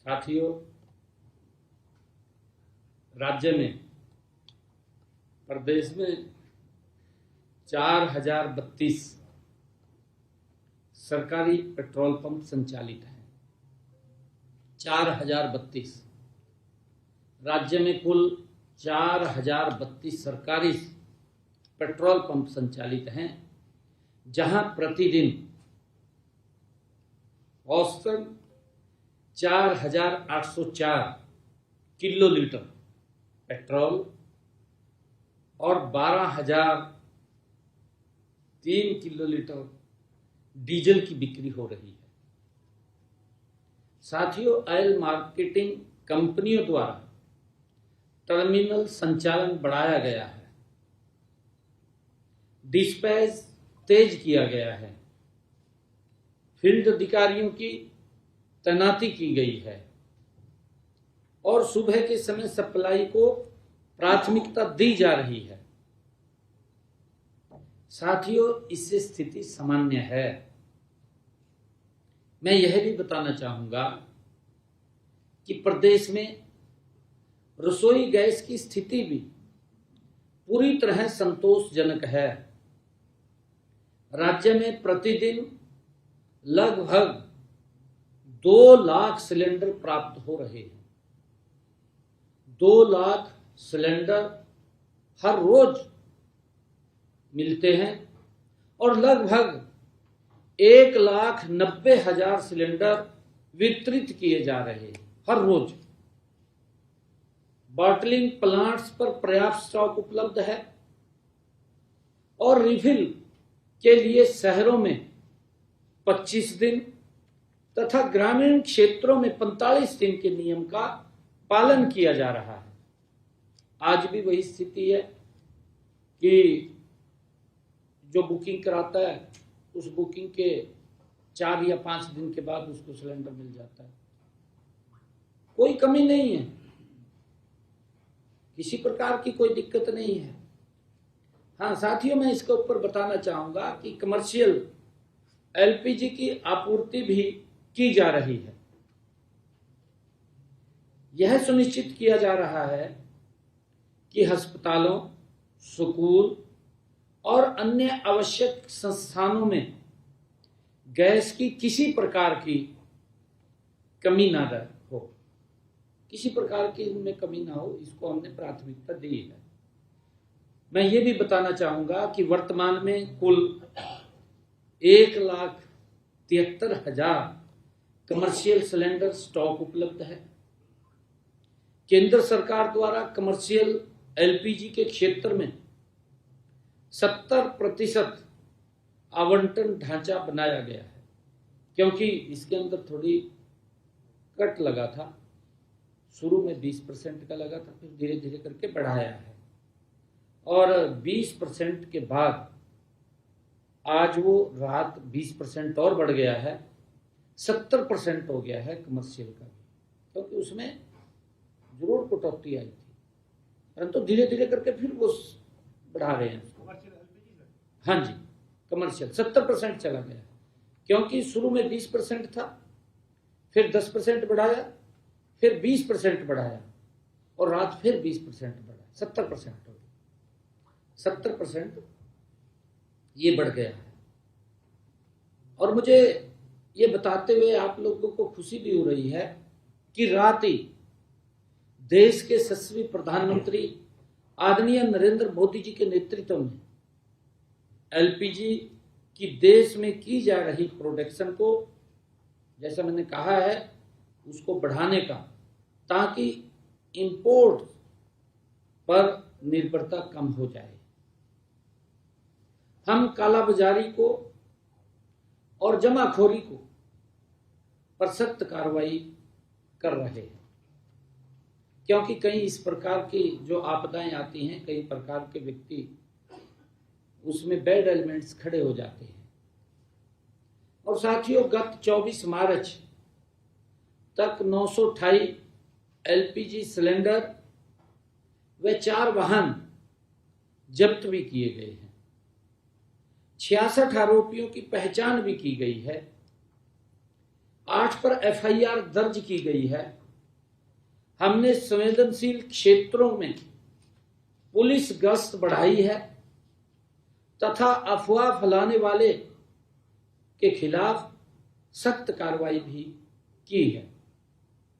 साथियों, राज्य में प्रदेश में 4032 सरकारी पेट्रोल पंप संचालित हैं। 4032 राज्य में कुल 4032 सरकारी पेट्रोल पंप संचालित हैं, जहां प्रतिदिन औसतन 4804 किलोलीटर पेट्रोल और 12003 किलोलीटर डीजल की बिक्री हो रही है। साथियों, ऑयल मार्केटिंग कंपनियों द्वारा टर्मिनल संचालन बढ़ाया गया है, डिस्पैच तेज किया गया है, फील्ड अधिकारियों की तैनाती की गई है और सुबह के समय सप्लाई को प्राथमिकता दी जा रही है। साथियों, इससे स्थिति सामान्य है। मैं यह भी बताना चाहूंगा कि प्रदेश में रसोई गैस की स्थिति भी पूरी तरह संतोषजनक है। राज्य में प्रतिदिन लगभग 2 लाख सिलेंडर प्राप्त हो रहे हैं। 2 लाख सिलेंडर हर रोज मिलते हैं और लगभग 1,90,000 सिलेंडर वितरित किए जा रहे हैं हर रोज। बॉटलिंग प्लांट्स पर पर्याप्त स्टॉक उपलब्ध है और रिफिल के लिए शहरों में 25 दिन तथा ग्रामीण क्षेत्रों में 45 दिन के नियम का पालन किया जा रहा है। आज भी वही स्थिति है कि जो बुकिंग कराता है उस बुकिंग के 4 या 5 दिन के बाद उसको सिलेंडर मिल जाता है। कोई कमी नहीं है, किसी प्रकार की कोई दिक्कत नहीं है। हाँ साथियों, मैं इसके ऊपर बताना चाहूंगा कि कमर्शियल एलपीजी की आपूर्ति भी की जा रही है। यह सुनिश्चित किया जा रहा है कि अस्पतालों, स्कूल और अन्य आवश्यक संस्थानों में गैस की किसी प्रकार की कमी ना हो, किसी प्रकार की इनमें कमी ना हो, इसको हमने प्राथमिकता दी है। मैं ये भी बताना चाहूंगा कि वर्तमान में कुल 1,73,000 कमर्शियल सिलेंडर स्टॉक उपलब्ध है। केंद्र सरकार द्वारा कमर्शियल एलपीजी के क्षेत्र में 70% आवंटन ढांचा बनाया गया है, क्योंकि इसके अंदर थोड़ी कट लगा था। शुरू में 20% का लगा था, फिर धीरे धीरे करके बढ़ाया है और 20% के बाद आज वो रात 20% और बढ़ गया है, 70% हो गया है कमर्शियल का, क्योंकि उसमें जरूर कटौती आई थी, परंतु धीरे धीरे करके फिर वो बढ़ा रहे हैं। हाँ जी, कमर्शियल 70% चला गया, क्योंकि शुरू में 20% था, फिर 10% बढ़ाया, फिर 20% बढ़ाया और रात फिर 20% बढ़ाया, 70% हो गया। 70% ये बढ़ गया है। और मुझे ये बताते हुए आप लोगों को खुशी भी हो रही है कि रात ही देश के यशस्वी प्रधानमंत्री आदरणीय नरेंद्र मोदी जी के नेतृत्व में एलपीजी की देश में की जा रही प्रोडक्शन को, जैसा मैंने कहा है, उसको बढ़ाने का, ताकि इंपोर्ट पर निर्भरता कम हो जाए। हम कालाबाजारी को और जमाखोरी को पर सख्त कार्रवाई कर रहे हैं, क्योंकि कई इस प्रकार की जो आपदाएं आती हैं, कई प्रकार के व्यक्ति उसमें बैड एलिमेंट्स खड़े हो जाते हैं। और साथियों, गत 24 मार्च तक 928 एलपीजी सिलेंडर व 4 वाहन जब्त भी किए गए हैं। 66 आरोपियों की पहचान भी की गई है। 8 पर FIR दर्ज की गई है। हमने संवेदनशील क्षेत्रों में पुलिस गश्त बढ़ाई है तथा अफवाह फैलाने वाले के खिलाफ सख्त कार्रवाई भी की है।